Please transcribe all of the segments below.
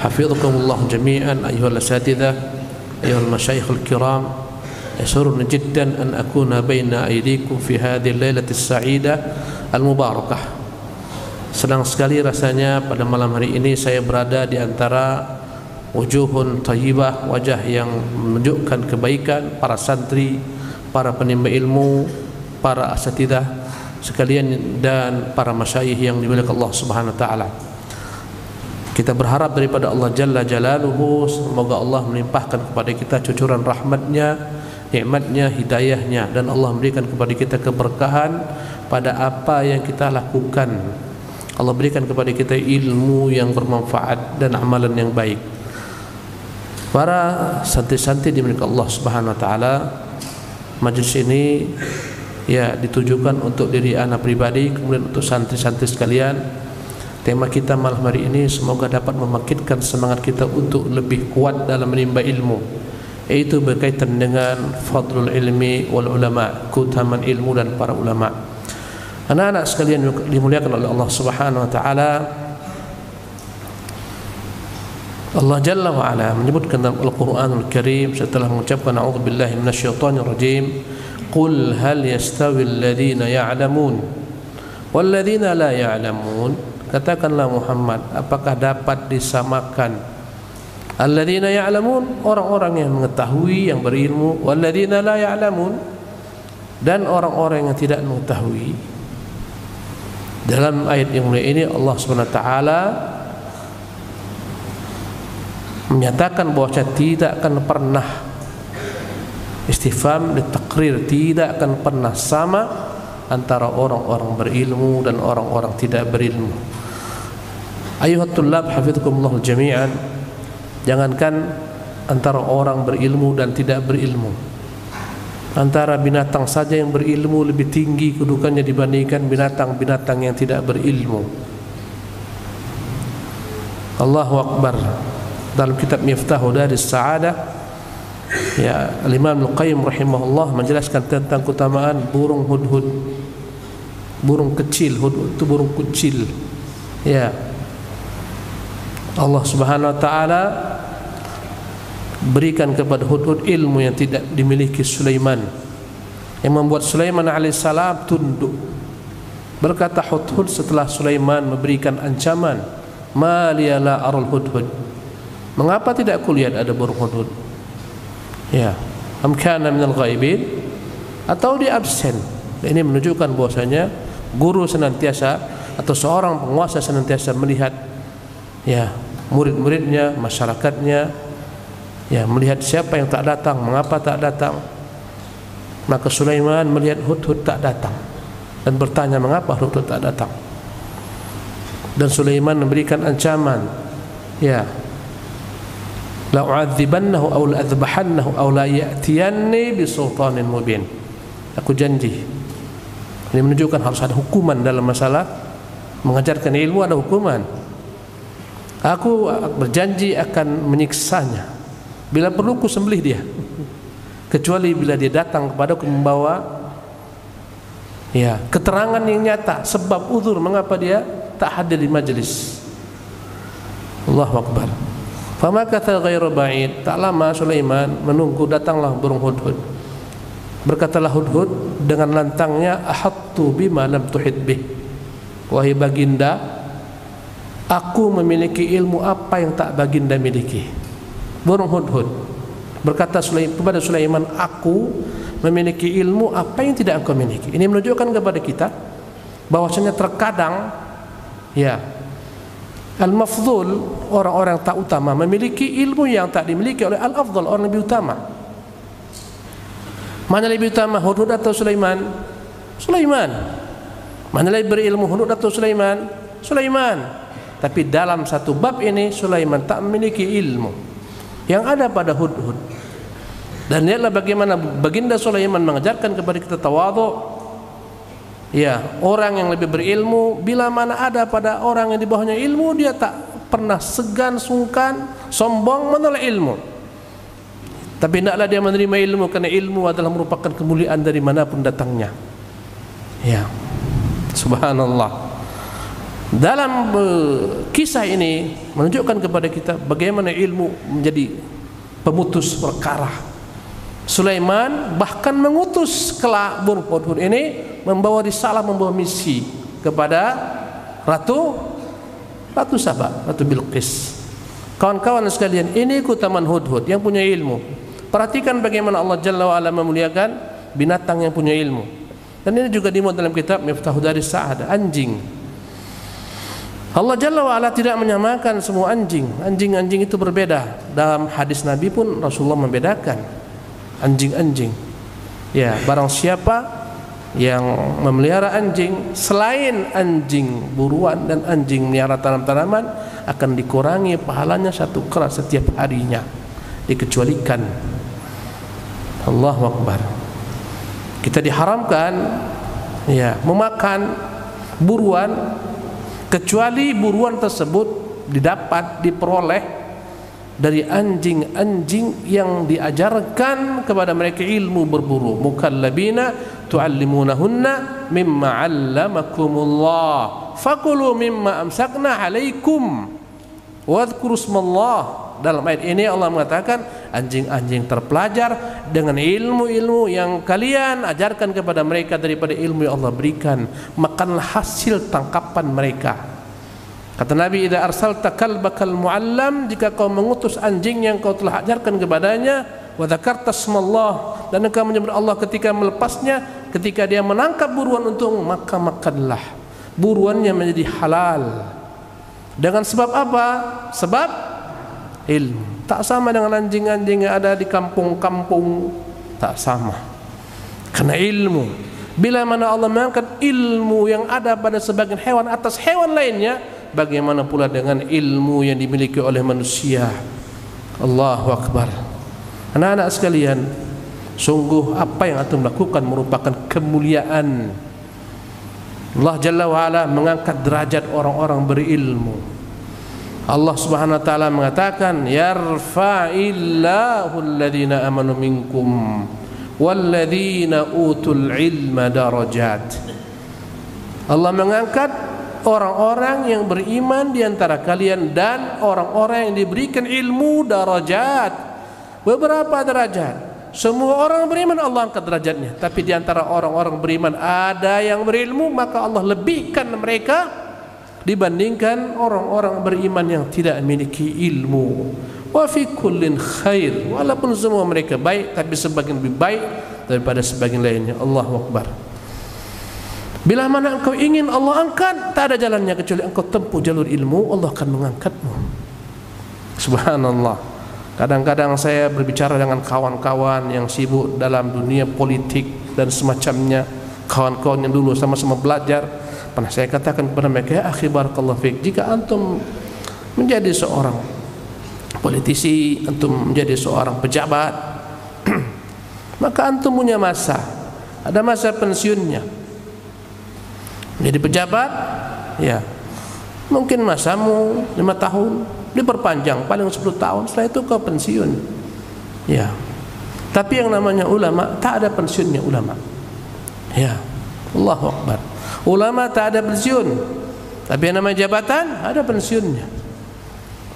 حفظكم الله جميعا أيها الأساتذة أيها المشايخ الكرام. يسرني جدا أن أكون بين أيديكم في هذه الليلة السعيدة المباركة. Senang sekali rasanya pada malam hari ini saya berada di antara wujuhun thayyibah, wajah yang menunjukkan kebaikan, para santri, para penimba ilmu, para asatidzah sekalian dan para masyayikh yang dimuliakan Allah Subhanahu wa taala. Kita berharap daripada Allah Jalla Jalaluhu, semoga Allah melimpahkan kepada kita cucuran rahmatnya, nikmatnya, hidayahnya, dan Allah memberikan kepada kita keberkahan pada apa yang kita lakukan. Allah berikan kepada kita ilmu yang bermanfaat dan amalan yang baik. Para santri-santri dimuliakan Allah Subhanahu wa taala, majlis ini ya ditujukan untuk diri anak pribadi, kemudian untuk santri-santri sekalian. Tema kita malam hari ini semoga dapat membangkitkan semangat kita untuk lebih kuat dalam menimba ilmu, yaitu berkaitan dengan fadlul ilmi wal ulama, keutamaan ilmu dan para ulama. Anak-anak sekalian dimuliakan oleh Allah Subhanahu wa taala, Allah Jalla wa ala menyebutkan dalam Al-Qur'anul Karim setelah mengucapkan a'udzubillahi minasyaitonir rajim, qul hal yastawil ladzina ya'lamun wal ladzina la ya'lamun. Katakanlah Muhammad, apakah dapat disamakan alladzina ya'lamun, orang-orang yang mengetahui, yang berilmu, walladzina la ya'lamun, dan orang-orang yang tidak mengetahui. Dalam ayat yang mulia ini Allah Subhanahu wa taala menyatakan bahwa tidak akan pernah, istifham litakrir, tidak akan pernah sama antara orang-orang berilmu dan orang-orang tidak berilmu. Ayuhat tullab hafidhukumullah jami'an, jangankan antara orang berilmu dan tidak berilmu, antara binatang saja yang berilmu lebih tinggi kedudukannya dibandingkan binatang-binatang yang tidak berilmu. Allahu Akbar. Dalam kitab Miftahu Daris Sa'adah, ya, Al-Imam Al-Qayyim rahimahullah menjelaskan tentang keutamaan burung hudhud. Burung kecil, hudhud itu burung kecil. Ya. Allah Subhanahu wa taala berikan kepada hudhud ilmu yang tidak dimiliki Sulaiman, yang membuat Sulaiman alaihissalam tunduk. Berkata hudhud setelah Sulaiman memberikan ancaman, ma liya la aral hudhud, mengapa tidak aku lihat ada burung hudhud? Ya, am kana minal ghaibin, atau dia absen. Ini menunjukkan bahwasanya guru senantiasa atau seorang penguasa senantiasa melihat, ya, murid-muridnya, masyarakatnya, ya, melihat siapa yang tak datang, mengapa tak datang. Maka Sulaiman melihat hudhud tak datang dan bertanya mengapa hudhud tak datang. Dan Sulaiman memberikan ancaman, ya, la u'adzibannahu aw la adzbahannahu aw la ya'tiyanni bi sultanin mubin. Aku janji. Ini menunjukkan harus ada hukuman dalam masalah mengajarkan ilmu, ada hukuman. Aku berjanji akan menyiksanya. Bila perlu ku sembelih dia, kecuali bila dia datang kepadaku membawa, ya, keterangan yang nyata sebab uzur mengapa dia tak hadir di majelis. Allahu Akbar. Famakatha ghairu ba'id, tak lama Sulaiman menunggu, datanglah burung hudhud. Berkatalah hudhud dengan lantangnya, ahattu bima lam tuhit bih, wahai baginda, aku memiliki ilmu apa yang tak baginda miliki. Burung hudhud berkata kepada Sulaiman, aku memiliki ilmu apa yang tidak engkau miliki. Ini menunjukkan kepada kita bahwasanya terkadang, ya, al-mafdhul, orang-orang tak utama memiliki ilmu yang tak dimiliki oleh al-afdal, orang lebih utama. Mana lebih utama, hudhud atau Sulaiman? Sulaiman. Mana lebih berilmu, hudhud atau Sulaiman? Sulaiman. Tapi dalam satu bab ini Sulaiman tak memiliki ilmu yang ada pada hudhud. Dan lihatlah bagaimana baginda Sulaiman mengajarkan kepada kita tawadhu. Ya, orang yang lebih berilmu, bila mana ada pada orang yang di bawahnya ilmu, dia tak pernah segan, sungkan, sombong menolak ilmu. Tapi hendaklah dia menerima ilmu, karena ilmu adalah merupakan kemuliaan dari manapun datangnya. Ya, subhanallah. Dalam kisah ini menunjukkan kepada kita bagaimana ilmu menjadi pemutus perkara. Sulaiman bahkan mengutus kelak burung hudhud ini membawa risalah, membawa misi kepada Ratu Saba, Ratu Bilqis. Kawan-kawan sekalian, ini keutamaan hudhud yang punya ilmu. Perhatikan bagaimana Allah Jalla wa'ala memuliakan binatang yang punya ilmu. Dan ini juga dimuat dalam kitab Miftahud Daris Sa'adah, anjing. Allah Jalla wa'ala tidak menyamakan semua anjing. Anjing-anjing itu berbeda. Dalam hadis Nabi pun Rasulullah membedakan anjing-anjing. Ya, barang siapa yang memelihara anjing selain anjing buruan dan anjing melihara tanam-tanaman, akan dikurangi pahalanya 1 kera setiap harinya, dikecualikan. Allahu Akbar. Kita diharamkan ya memakan buruan, kecuali buruan tersebut diperoleh dari anjing-anjing yang diajarkan kepada mereka ilmu berburu. Mukallabina tu'allimunahunna mimma 'allamakumullah fakulu mimma amsakna 'alaikum wadhkuru ismallah. Dalam ayat ini Allah mengatakan anjing-anjing terpelajar dengan ilmu-ilmu yang kalian ajarkan kepada mereka daripada ilmu yang Allah berikan. Makanlah hasil tangkapan mereka. Kata Nabi, idza arsalta kalbakal muallam, jika kau mengutus anjing yang kau telah ajarkan kepadanya, wa dzakarta ismallah, dan engkau menyebut Allah ketika melepasnya, ketika dia menangkap buruan untuk maka makanlah. Buruannya menjadi halal. Dengan sebab apa? Sebab ilmu. Tak sama dengan anjing-anjing yang ada di kampung-kampung, tak sama. Karena ilmu. Bila mana Allah mengangkat ilmu yang ada pada sebagian hewan atas hewan lainnya, bagaimana pula dengan ilmu yang dimiliki oleh manusia? Allahu Akbar. Anak-anak sekalian, sungguh apa yang antum lakukan merupakan kemuliaan. Allah Jalla wa'ala mengangkat derajat orang-orang berilmu. Allah Subhanahu wa ta'ala mengatakan, yarfa'illahu alladhina amanu minkum walladhina utul ilma darajat. Allah mengangkat orang-orang yang beriman di antara kalian dan orang-orang yang diberikan ilmu darajat. Beberapa derajat. Semua orang beriman Allah angkat derajatnya, tapi di antara orang-orang beriman ada yang berilmu, maka Allah lebihkan mereka dibandingkan orang-orang beriman yang tidak memiliki ilmu. Wa fi kullin khair, walaupun semua mereka baik, tapi sebagian lebih baik daripada sebagian lainnya. Allahu Akbar. Bila mana engkau ingin Allah angkat, tak ada jalannya kecuali engkau tempuh jalur ilmu, Allah akan mengangkatmu. Subhanallah. Kadang-kadang saya berbicara dengan kawan-kawan yang sibuk dalam dunia politik dan semacamnya, kawan-kawan yang dulu sama-sama belajar. Pernah saya katakan kepada mereka, ya akhi barakallahu fiik, jika antum menjadi seorang politisi, antum menjadi seorang pejabat, maka antum punya masa, ada masa pensiunnya. Menjadi pejabat, ya mungkin masamu 5 tahun, diperpanjang paling 10 tahun, setelah itu kau pensiun. Ya. Tapi yang namanya ulama tak ada pensiunnya ulama. Ya. Allahu Akbar. Ulama tak ada pensiun, tapi yang namanya jabatan ada pensiunnya.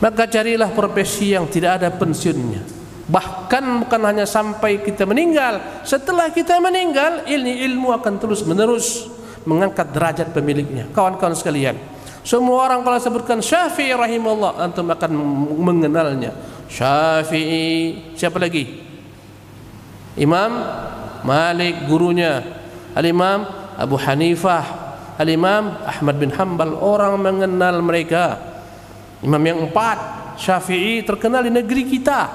Maka carilah profesi yang tidak ada pensiunnya. Bahkan bukan hanya sampai kita meninggal, setelah kita meninggal ilmu akan terus menerus mengangkat derajat pemiliknya. Kawan-kawan sekalian, semua orang kalau sebutkan Syafi'i rahimahullah, antum akan mengenalnya. Syafi'i, siapa lagi? Imam Malik gurunya, Al-Imam Abu Hanifah, Al-Imam Ahmad bin Hanbal, orang mengenal mereka. Imam yang 4, Syafi'i, terkenal di negeri kita.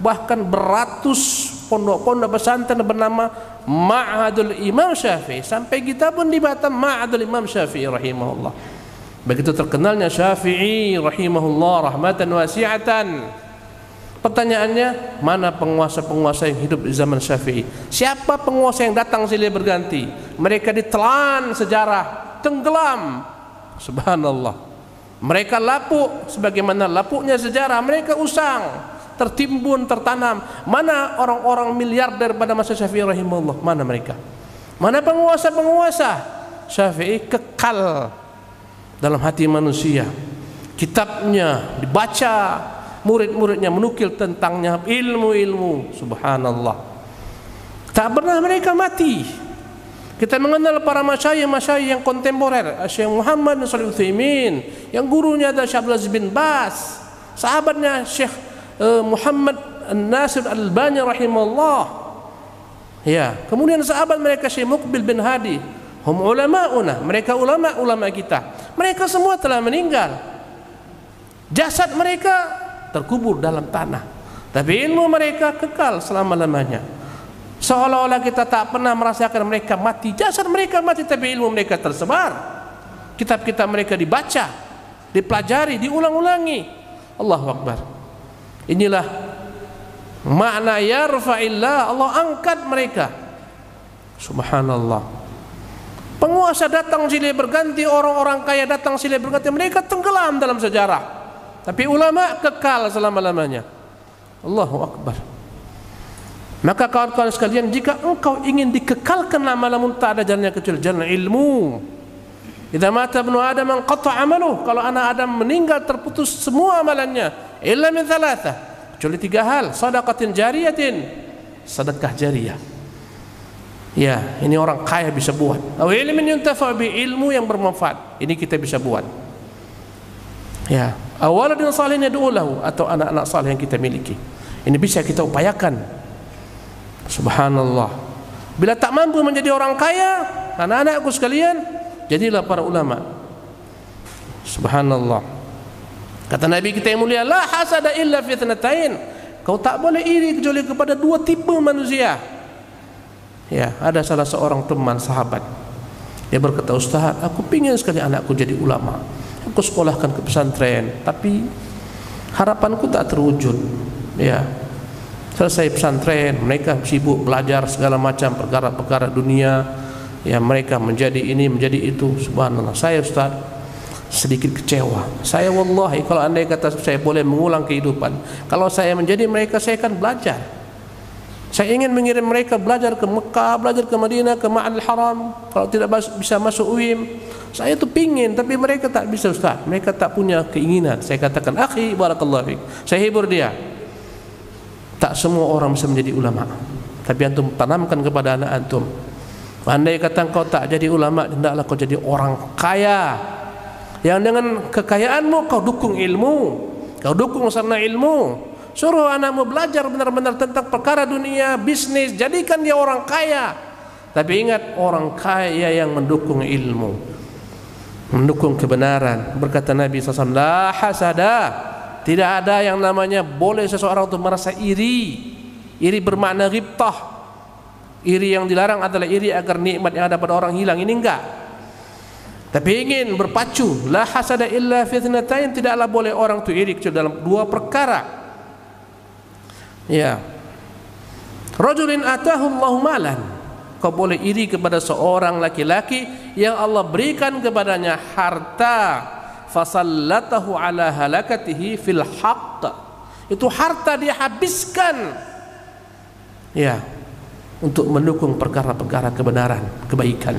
Bahkan beratus pondok-pondok pesantren bernama Ma'hadul Imam Syafi'i. Sampai kita pun di Batam Ma'hadul Imam Syafi'i rahimahullah. Begitu terkenalnya Syafi'i rahimahullah rahmatan wasi'atan. Pertanyaannya, mana penguasa-penguasa yang hidup di zaman Syafi'i? Siapa penguasa yang datang silih berganti? Mereka ditelan sejarah, tenggelam. Subhanallah. Mereka lapuk sebagaimana lapuknya sejarah. Mereka usang, tertimbun, tertanam. Mana orang-orang miliarder pada masa Syafi'i rahimahullah? Mana mereka? Mana penguasa-penguasa? Syafi'i kekal dalam hati manusia. Kitabnya dibaca, murid-muridnya menukil tentangnya ilmu-ilmu. Subhanallah. Tak pernah mereka mati. Kita mengenal para masyayikh yang kontemporer, Syekh Muhammad bin Shalih Al-Utsaimin, yang gurunya adalah Syekh Abdul Aziz bin Baz, sahabatnya Syekh Muhammad Nasir Al-Albani rahimahullah. Ya, kemudian sahabat mereka Syekh Muqbil bin Hadi, hum ulama'una, mereka ulama-ulama kita. Mereka semua telah meninggal. Jasad mereka terkubur dalam tanah, tapi ilmu mereka kekal selama-lamanya. Seolah-olah kita tak pernah merasakan mereka mati. Jasad mereka mati, tapi ilmu mereka tersebar. Kitab-kitab mereka dibaca, dipelajari, diulang-ulangi. Allahu Akbar. Inilah makna yarfa'illah, Allah angkat mereka. Subhanallah. Penguasa datang silih berganti, orang-orang kaya datang silih berganti, mereka tenggelam dalam sejarah. Tapi ulama kekal selama-lamanya. Allahu Akbar. Maka kawan-kawan sekalian, jika engkau ingin dikekalkan lama-lama, tak ada jalannya kecuali jalan ilmu. Idza mata ibnu Adam anqata 'amaluhu, kalau anak Adam meninggal terputus semua amalannya, illa min thalathah, kecuali 3 hal: shadaqatin jariyatin, sedekah jariyah. Ya, ini orang kaya bisa buat. Aw ilmin yuntafa bi, ilmu yang bermanfaat, ini kita bisa buat. Ya, awaladun salihin yad'u lahu, atau anak-anak saleh yang kita miliki. Ini bisa kita upayakan. Subhanallah. Bila tak mampu menjadi orang kaya, anak-anakku sekalian, jadilah para ulama. Subhanallah. Kata Nabi kita yang mulia, la hasada illa fi ithnatain, kau tak boleh iri kecuali kepada 2 tipe manusia. Ya, ada salah seorang teman sahabat, dia berkata, Ustaz, aku pingin sekali anakku jadi ulama, aku sekolahkan ke pesantren, tapi harapanku tak terwujud. Ya, selesai pesantren, mereka sibuk belajar segala macam perkara-perkara dunia. Ya, mereka menjadi ini, menjadi itu. Subhanallah. Saya Ustaz sedikit kecewa. Saya wallahi, kalau andai kata saya boleh mengulang kehidupan, kalau saya menjadi mereka, saya akan belajar. Saya ingin mengirim mereka belajar ke Mekah, belajar ke Madinah, ke Ma'al Haram. Kalau tidak bisa masuk UIM, saya tu pingin, tapi mereka tak bisa Ustaz. Mereka tak punya keinginan. Saya katakan, akhi barakallahu fik, saya hibur dia. Tak semua orang bisa menjadi ulama, tapi antum tanamkan kepada anak antum. Andai kata kau tak jadi ulama, hendaklah kau jadi orang kaya, yang dengan kekayaanmu kau dukung ilmu, kau dukung sarana ilmu. Suruh anakmu belajar benar-benar tentang perkara dunia, bisnis, jadikan dia orang kaya. Tapi ingat, orang kaya yang mendukung ilmu, mendukung kebenaran. Berkata Nabi SAW, la hasada, tidak ada yang namanya boleh seseorang untuk merasa iri. Iri bermakna ghibtah. Iri yang dilarang adalah iri agar nikmat yang ada pada orang hilang. Ini enggak. Tapi ingin berpacu. La hasada illa fi ithnatain, tidaklah boleh orang itu iri kecuali dalam 2 perkara. Ya. Rajulin atahu Allahu malan, kau boleh iri kepada seorang laki-laki yang Allah berikan kepadanya harta, fasallatahu ala halakatihi fil haqq, itu harta dia habiskan, ya, untuk mendukung perkara-perkara kebenaran, kebaikan.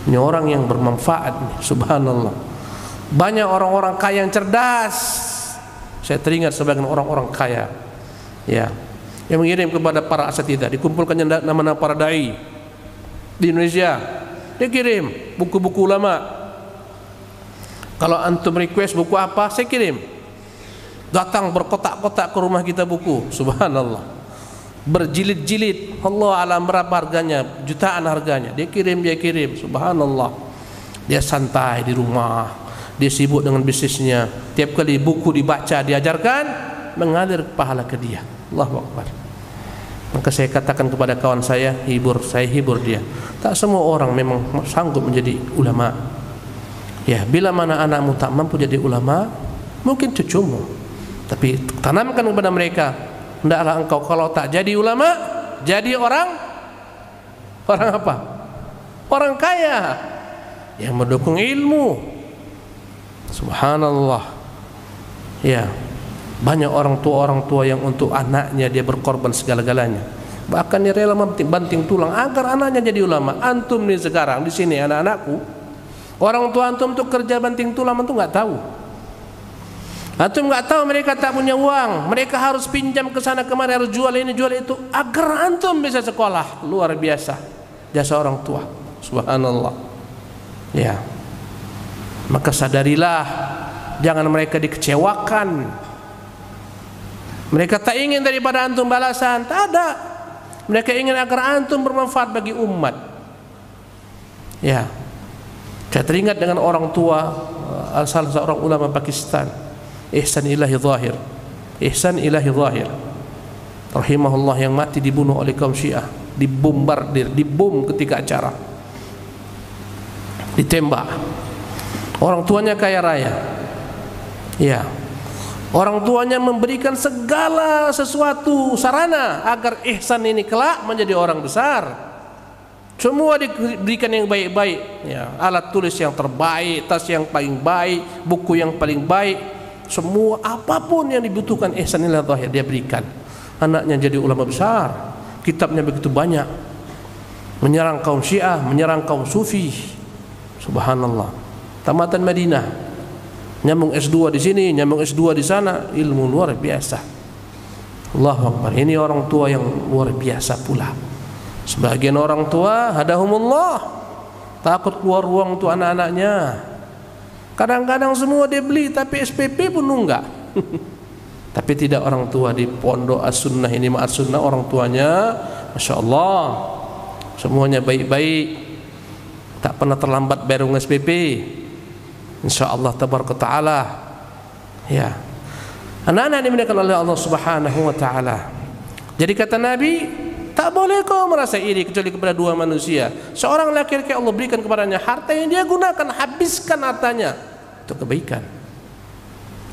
Ini orang yang bermanfaat. Subhanallah. Banyak orang-orang kaya yang cerdas. Saya teringat sebagian orang-orang kaya, ya, yang mengirim kepada para asatidzah, dikumpulkannya nama-nama para dai di Indonesia, dia kirim buku-buku ulama. Kalau antum request buku apa, saya kirim. Datang berkotak-kotak ke rumah kita buku. Subhanallah. Berjilid-jilid. Allah alam berapa harganya, jutaan harganya. Dia kirim. Subhanallah. Dia santai di rumah, dia sibuk dengan bisnisnya. Tiap kali buku dibaca, diajarkan, mengalir pahala ke dia. Allahu Akbar. Maka saya katakan kepada kawan saya hibur dia. Tak semua orang memang sanggup menjadi ulama. Ya, bila mana anakmu tak mampu jadi ulama, mungkin cucumu, tapi tanamkan kepada mereka, hendaklah engkau kalau tak jadi ulama, jadi orang apa? Orang kaya yang mendukung ilmu. Subhanallah. Ya, banyak orang tua yang untuk anaknya dia berkorban segala-galanya. Bahkan dia rela banting tulang agar anaknya jadi ulama. Antum nih sekarang di sini anak-anakku, Orang tua antum tuh kerja banting tulang, antum nggak tahu. Antum nggak tahu mereka tak punya uang, mereka harus pinjam ke sana kemari, harus jual ini jual itu agar antum bisa sekolah. Luar biasa jasa orang tua, subhanallah. Ya, maka sadarilah, jangan mereka dikecewakan. Mereka tak ingin daripada antum balasan, tak ada. Mereka ingin agar antum bermanfaat bagi umat. Ya, saya teringat dengan orang tua salah seorang ulama Pakistan, Ihsan Ilahi Zahir. Ihsan Ilahi Zahir rahimahullah, yang mati dibunuh oleh kaum Syiah, dibombardir, dibom ketika acara, ditembak. Orang tuanya kaya raya. Ya, orang tuanya memberikan segala sesuatu sarana agar Ihsan ini kelak menjadi orang besar. Semua diberikan yang baik-baik, ya, alat tulis yang terbaik, tas yang paling baik, buku yang paling baik, semua apapun yang dibutuhkan Ihsan Ilahi Zahir dia berikan. Anaknya jadi ulama besar, kitabnya begitu banyak, menyerang kaum Syiah, menyerang kaum Sufi. Subhanallah. Tamatan Madinah, nyambung S2 di sini, nyambung S2 di sana, ilmu luar biasa. Allahu Akbar. Ini orang tua yang luar biasa pula. Sebagian orang tua hadahumullah takut keluar uang untuk anak-anaknya. Kadang-kadang semua dia beli, tapi SPP pun nunggak. Tapi tidak orang tua di pondok as-sunnah ini, as-sunnah orang tuanya Masya Allah semuanya baik-baik, tak pernah terlambat bayar SPP. Insya Allah tabaraka ta'ala. Ya, anak-anak dimuliakan oleh Allah subhanahu wa ta'ala. Jadi kata Nabi, tak boleh kau merasa iri kecuali kepada dua manusia. Seorang laki-laki Allah berikan kepadanya harta yang dia gunakan, habiskan hartanya untuk kebaikan.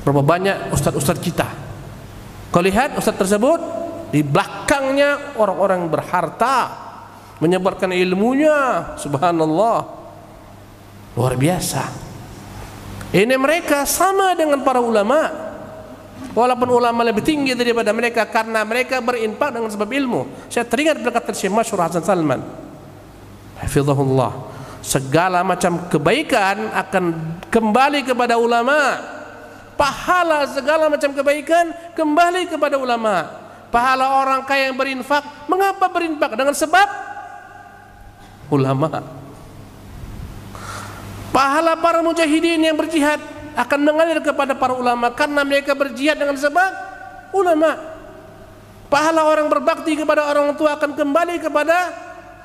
Berapa banyak ustaz-ustaz kita, kau lihat ustaz tersebut di belakangnya orang-orang berharta menyebarkan ilmunya, subhanallah, luar biasa. Ini mereka sama dengan para ulama, walaupun ulama lebih tinggi daripada mereka karena mereka berinfak dengan sebab ilmu. Saya teringat perkataan Syekh Masyhur Hasan Salman hafizahullah, segala macam kebaikan akan kembali kepada ulama. Pahala segala macam kebaikan kembali kepada ulama. Pahala orang kaya yang berinfak, mengapa berinfak? Dengan sebab ulama. Pahala para mujahidin yang berjihad akan mengalir kepada para ulama karena mereka berjihad dengan sebab ulama. Pahala orang berbakti kepada orang tua akan kembali kepada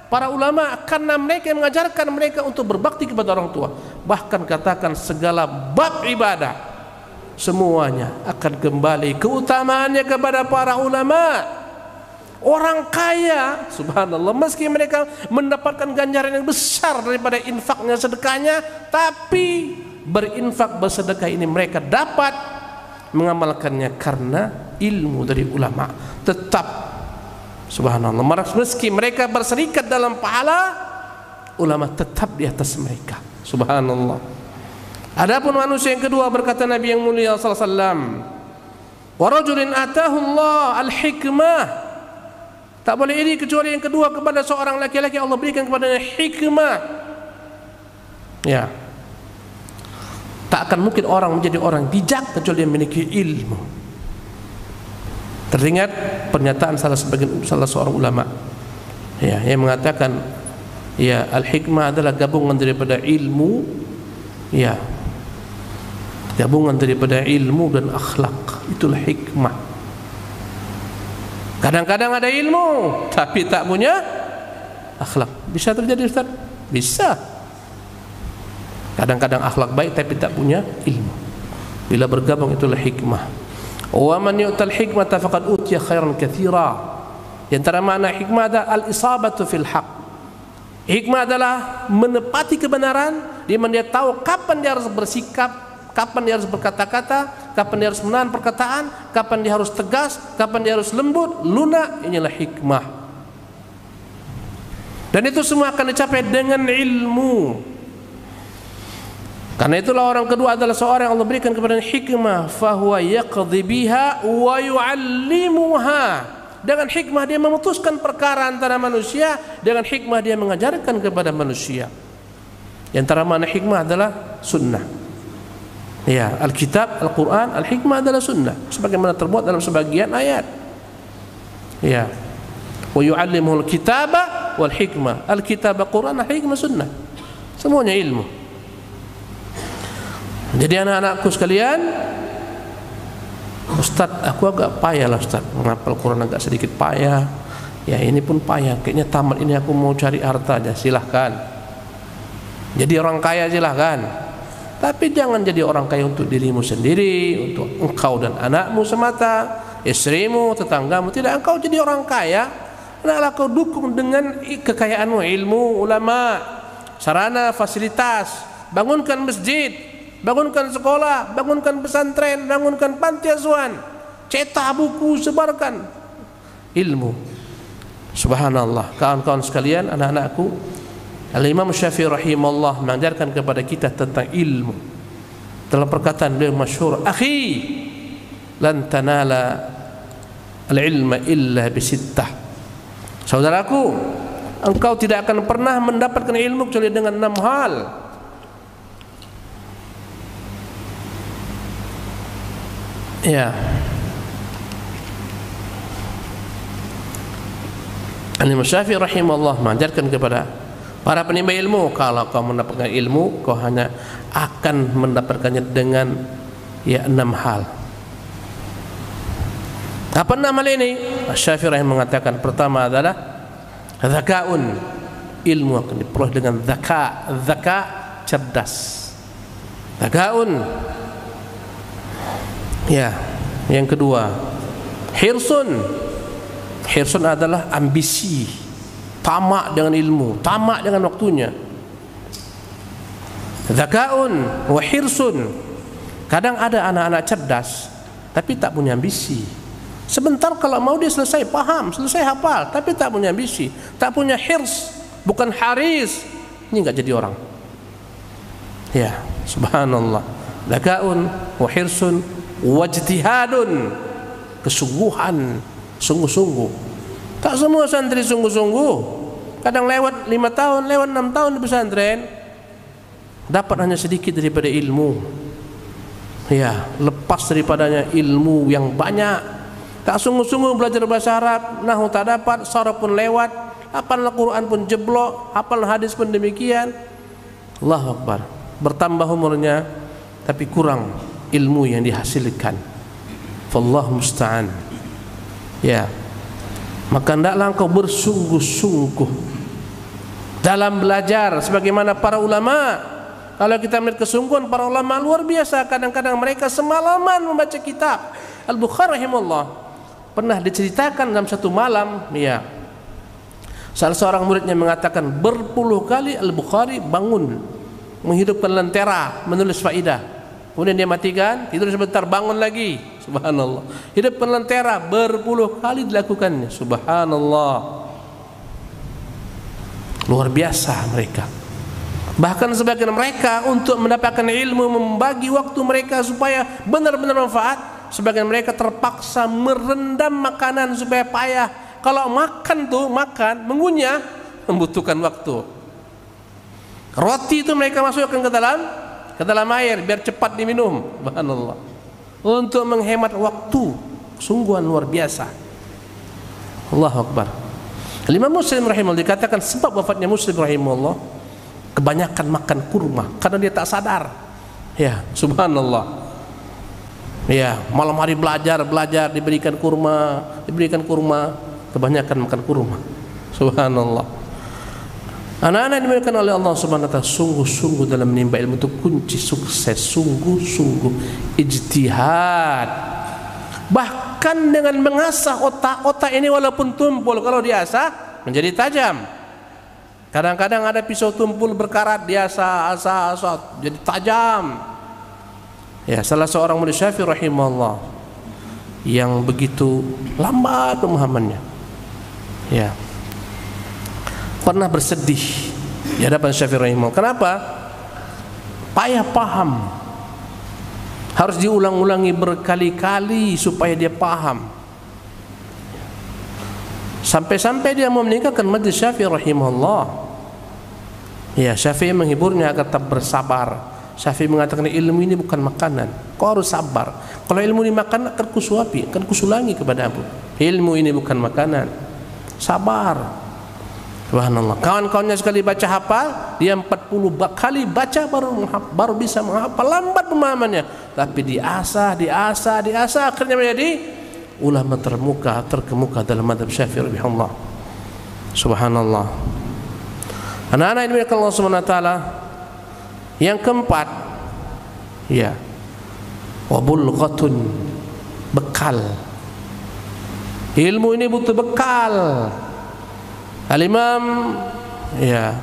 para ulama karena mereka yang mengajarkan mereka untuk berbakti kepada orang tua. Bahkan katakan segala bab ibadah semuanya akan kembali keutamaannya kepada para ulama. Orang kaya, subhanallah, meski mereka mendapatkan ganjaran yang besar daripada infaknya, sedekahnya, tapi berinfak bersedekah ini mereka dapat mengamalkannya karena ilmu dari ulama. Tetap subhanallah, meski mereka berserikat dalam pahala, ulama tetap di atas mereka, subhanallah. Adapun manusia yang kedua, berkata Nabi yang mulia sallallahu alaihi wasallam, wa rajulin atahu Allah al-hikmah. Tak boleh iri kecuali yang kedua kepada seorang laki-laki Allah berikan kepadanya hikmah. Ya, tak akan mungkin orang menjadi orang bijak kecuali dia memiliki ilmu. Teringat pernyataan salah seorang ulama, ya, yang mengatakan, ya, al-hikmah adalah gabungan daripada ilmu, ya, gabungan daripada ilmu dan akhlak. Itulah hikmah. Kadang-kadang ada ilmu tapi tak punya akhlak. Bisa terjadi, Ustaz? Bisa. Kadang-kadang akhlak baik tapi tak punya ilmu. Bila bergabung itulah hikmah. Wa man yu'tal hikmata faqad utiya khairan katsira. Di antara makna hikmah adalah al-isabatu fil haq. Hikmah adalah menepati kebenaran, di mana dia tahu kapan dia harus bersikap, kapan dia harus berkata-kata, kapan dia harus menahan perkataan, kapan dia harus tegas, kapan dia harus lembut, lunak. Inilah hikmah. Dan itu semua akan dicapai dengan ilmu. Karena itulah orang kedua adalah seorang yang Allah berikan kepada hikmah, fahuwa yaqdi biha wa yu'allimuha. Dengan hikmah dia memutuskan perkara antara manusia, dengan hikmah dia mengajarkan kepada manusia. Di antara makna hikmah adalah sunnah. Ya, Alkitab, Al-Quran, Al-Hikmah adalah sunnah, sebagaimana terbuat dalam sebagian ayat. Ya, wa yu'allimuhul kitaba wal hikmah. Al-Kitab, Al-Quran, Al-Hikmah, sunnah, semuanya ilmu. Jadi anak-anakku sekalian, Ustaz, aku agak payah lah Ustaz, menghafal Quran agak sedikit payah. Ya, ini pun payah, kayaknya tamat ini aku mau cari harta aja. Silahkan jadi orang kaya, silahkan. Tapi jangan jadi orang kaya untuk dirimu sendiri, untuk engkau dan anakmu semata, istrimu, tetanggamu. Tidak, engkau jadi orang kaya, hendaklah kau dukung dengan kekayaanmu, ilmu, ulama, sarana, fasilitas. Bangunkan masjid, bangunkan sekolah, bangunkan pesantren, bangunkan panti asuhan, cetak buku, sebarkan ilmu. Subhanallah, kawan-kawan sekalian, anak-anakku, Al-Imam Syafi'i rahimahullah mengajarkan kepada kita tentang ilmu. Dalam perkataan beliau masyhur, "Akhi, lan tanala al-ilma illa bisittah." Saudaraku, engkau tidak akan pernah mendapatkan ilmu kecuali dengan 6 hal. Ya. Al-Imam Syafi'i rahimahullah mengajarkan kepada para penimba ilmu, kalau kau mendapatkan ilmu, kau hanya akan mendapatkannya dengan 6 hal. Apa 6 hal ini? Syafi'i mengatakan pertama adalah dzakaun, ilmu akan diperoleh dengan dzaka, cerdas. Dzakaun. Ya, yang kedua, hirsun adalah ambisi, tamak dengan ilmu, tamak dengan waktunya. Dzakaun wa hirsun. Kadang ada anak-anak cerdas tapi tak punya ambisi. Sebentar kalau mau dia selesai paham, selesai hafal, tapi tak punya ambisi, tak punya hirs, bukan haris. Ini enggak jadi orang. Ya, subhanallah. Dzakaun wa hirsun wa ijtihadun. Kesungguhan, sungguh-sungguh. Tak semua santri sungguh-sungguh. Kadang lewat 5 tahun, lewat 6 tahun di pesantren, dapat hanya sedikit daripada ilmu. Ya, lepas daripadanya ilmu yang banyak. Tak sungguh-sungguh belajar bahasa Arab, nahwu tak dapat, sharaf pun lewat, hafal Al-Quran pun jeblok, hafal hadis pun demikian. Allahu Akbar. Bertambah umurnya, tapi kurang ilmu yang dihasilkan. Wallahu musta'an. Ya, maka hendaklah engkau bersungguh-sungguh dalam belajar sebagaimana para ulama. Kalau kita melihat kesungguhan para ulama luar biasa, kadang-kadang mereka semalaman membaca kitab. Al-Bukhari rahimahullah pernah diceritakan dalam satu malam, ya, salah seorang muridnya mengatakan berpuluh kali Al-Bukhari bangun menghidupkan lentera menulis faidah, kemudian dia matikan, tidur sebentar, bangun lagi. Subhanallah. Hidupkan lentera, berpuluh kali dilakukannya. Subhanallah. Luar biasa mereka. Bahkan sebagian mereka untuk mendapatkan ilmu membagi waktu mereka supaya benar-benar manfaat. Sebagian mereka terpaksa merendam makanan supaya payah. Kalau makan mengunyah membutuhkan waktu. Roti itu mereka masukkan ke dalam air biar cepat diminum. Subhanallah. Untuk menghemat waktu, sungguhan luar biasa. Allahu Akbar. Imam Muslim rahimahullah dikatakan sebab wafatnya Muslim rahimahullah kebanyakan makan kurma karena dia tak sadar. Ya, subhanallah. Ya, malam hari belajar diberikan kurma, kebanyakan makan kurma. Subhanallah. Anak-anak dimuliakan oleh Allah Subhanahu wa taala, sungguh-sungguh dalam menimba ilmu itu kunci sukses, sungguh-sungguh ijtihad. Bahkan dengan mengasah otak ini walaupun tumpul, kalau diasah menjadi tajam. Kadang-kadang ada pisau tumpul berkarat, diasah jadi tajam. Ya, salah seorang murid Syafi'i rahimahullah yang begitu lambat pemahamannya. Ya, pernah bersedih di hadapan Syafi'i rahimahullah. Kenapa? Payah paham. Harus diulang-ulangi berkali-kali supaya dia paham. Sampai-sampai dia mau meninggalkan majlis Syafi'i rahimahullah. Ya, Syafi'i menghiburnya agar tetap bersabar. Syafi'i mengatakan ilmu ini bukan makanan, kau harus sabar. Kalau ilmu ini makanan akan kusuapi, akan kusulangi kepadamu. Ilmu ini bukan makanan, sabar. Subhanallah. Kawan-kawannya sekali baca hafal, dia 40 kali baca baru bisa menghafal. Lambat pemahamannya, tapi diasah, akhirnya menjadi ulama terkemuka dalam mazhab Syafi'i rahimahullah. Subhanallah. Anak-anak ini Allah Subhanahu wa taala. Yang keempat, ya, wabulghatun, bekal. Ilmu ini butuh bekal. Al-Imam, ya,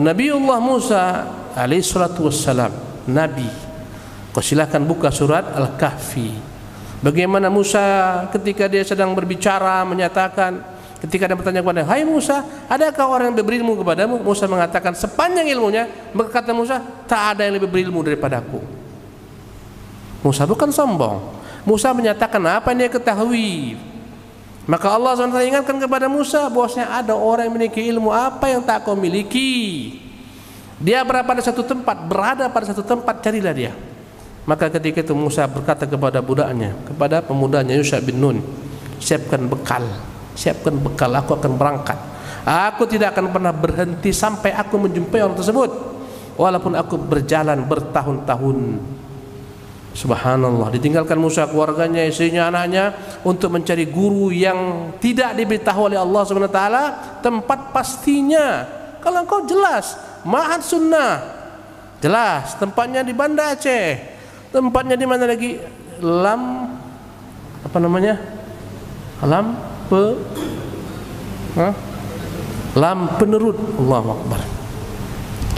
Nabiullah Musa alaihi salatu wassalam, Nabi. Kau silakan buka surat Al-Kahfi. Bagaimana Musa ketika dia sedang berbicara menyatakan, ketika dia bertanya kepada, hai Musa, adakah orang yang berilmu kepadamu? Musa mengatakan sepanjang ilmunya. Maka kata Musa, tak ada yang lebih berilmu daripadaku. Musa bukan sombong. Musa menyatakan apa yang dia ketahui. Maka Allah SWT ingatkan kepada Musa bahwasanya ada orang yang memiliki ilmu apa yang tak kau miliki. Dia berada pada satu tempat, carilah dia. Maka ketika itu Musa berkata kepada budaknya, kepada pemudanya Yusha bin Nun, siapkan bekal, aku akan berangkat. Aku tidak akan pernah berhenti sampai aku menjumpai orang tersebut, walaupun aku berjalan bertahun-tahun. Subhanallah. Ditinggalkan Musa keluarganya, istrinya, anaknya untuk mencari guru yang tidak diberitahu oleh Allah Subhanahu wa taala tempat pastinya. Kalau engkau jelas Ma'had Sunnah, jelas tempatnya di Banda Aceh. Tempatnya di mana lagi? Lampenerut. Allahu Akbar.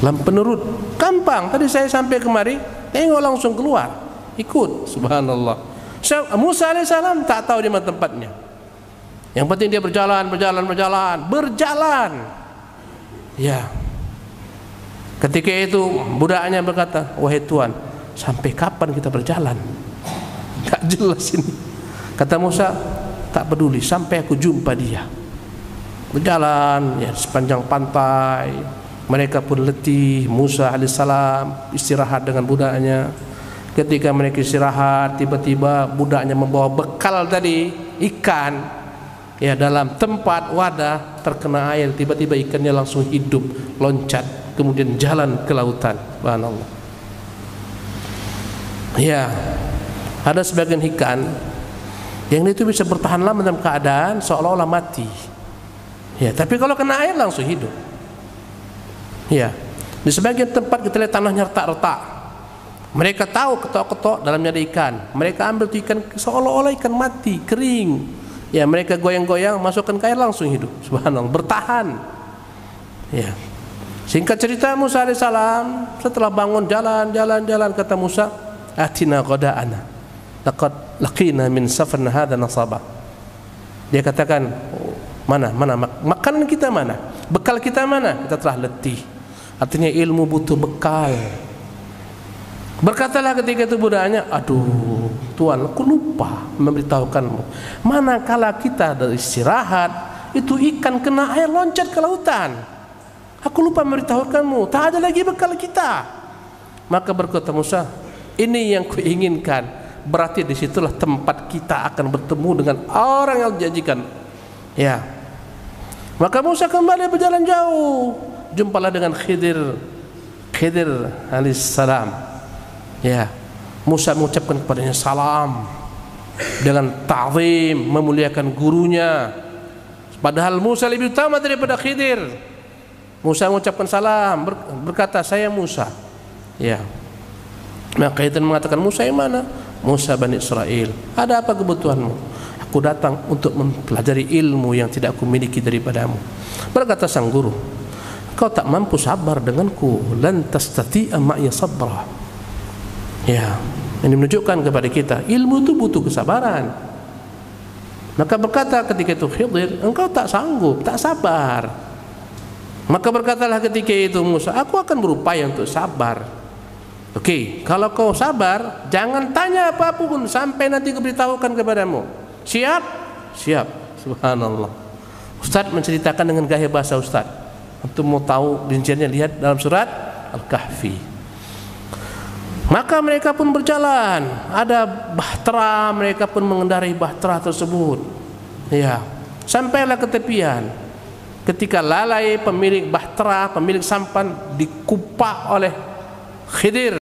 Lampenerut. Gampang. Tadi saya sampai kemari, tengok langsung keluar, ikut. Subhanallah. Musa alaihissalam tak tahu di mana tempatnya. Yang penting dia berjalan. Ya. Ketika itu budaknya berkata, wahai Tuhan, sampai kapan kita berjalan? Tak jelas ini. Kata Musa, tak peduli sampai aku jumpa dia. Berjalan ya sepanjang pantai. Mereka pun letih. Musa alaihissalam istirahat dengan budaknya. Ketika mereka istirahat, tiba-tiba budaknya membawa bekal tadi, ikan. Ya, dalam tempat wadah terkena air, tiba-tiba ikannya langsung hidup, loncat, kemudian jalan ke lautan. Subhanallah. Ya, ada sebagian ikan yang itu bisa bertahan lama dalam keadaan seolah-olah mati. Ya, tapi kalau kena air langsung hidup. Ya, di sebagian tempat kita lihat tanahnya retak-retak. Mereka tahu ketok-ketok dalamnya ada ikan. Mereka ambil ikan seolah-olah ikan mati, kering. Ya, mereka goyang-goyang, masukkan ke air langsung hidup. Subhanallah, bertahan. Ya. Singkat cerita, Musa alaihissalam setelah bangun jalan, kata Musa, atina qada'ana laqad laqina min safarna hadha nasaba. Dia katakan, mana makanan kita mana, bekal kita mana? Kita telah letih. Artinya ilmu butuh bekal. Berkatalah ketika itu budaknya, aduh Tuhan, aku lupa memberitahukanmu, manakala kita dari istirahat itu ikan kena air loncat ke lautan. Aku lupa memberitahukanmu, tak ada lagi bekal kita. Maka berkata Musa, ini yang kuinginkan. Berarti disitulah tempat kita akan bertemu dengan orang yang dijanjikan. Ya. Maka Musa kembali berjalan jauh, jumpalah dengan Khidir alaihissalam. Ya. Musa mengucapkan kepadanya salam dengan ta'zim, memuliakan gurunya. Padahal Musa lebih utama daripada Khidir. Musa mengucapkan salam, berkata, saya Musa. Ya. Maka Khidir mengatakan, Musa yang mana? Musa Bani Israel. Ada apa kebutuhanmu? Aku datang untuk mempelajari ilmu yang tidak aku miliki daripadamu. Berkata sang guru, kau tak mampu sabar denganku. Lan tastati'a ma'iya sabra. Ya, ini menunjukkan kepada kita ilmu itu butuh kesabaran. Maka berkata ketika itu Khidir, engkau tak sanggup, tak sabar. Maka berkatalah ketika itu Musa, aku akan berupaya untuk sabar. Oke, kalau kau sabar, jangan tanya apapun sampai nanti kuberitahukan kepadamu. Siap? Siap. Subhanallah. Ustaz menceritakan dengan gaya bahasa Ustaz. Untuk mau tahu rinciannya lihat dalam surat Al-Kahfi. Maka mereka pun berjalan, ada bahtera, mereka pun mengendarai bahtera tersebut. Ya, sampailah ke tepian. Ketika lalai pemilik bahtera, pemilik sampan dikupak oleh Khidir.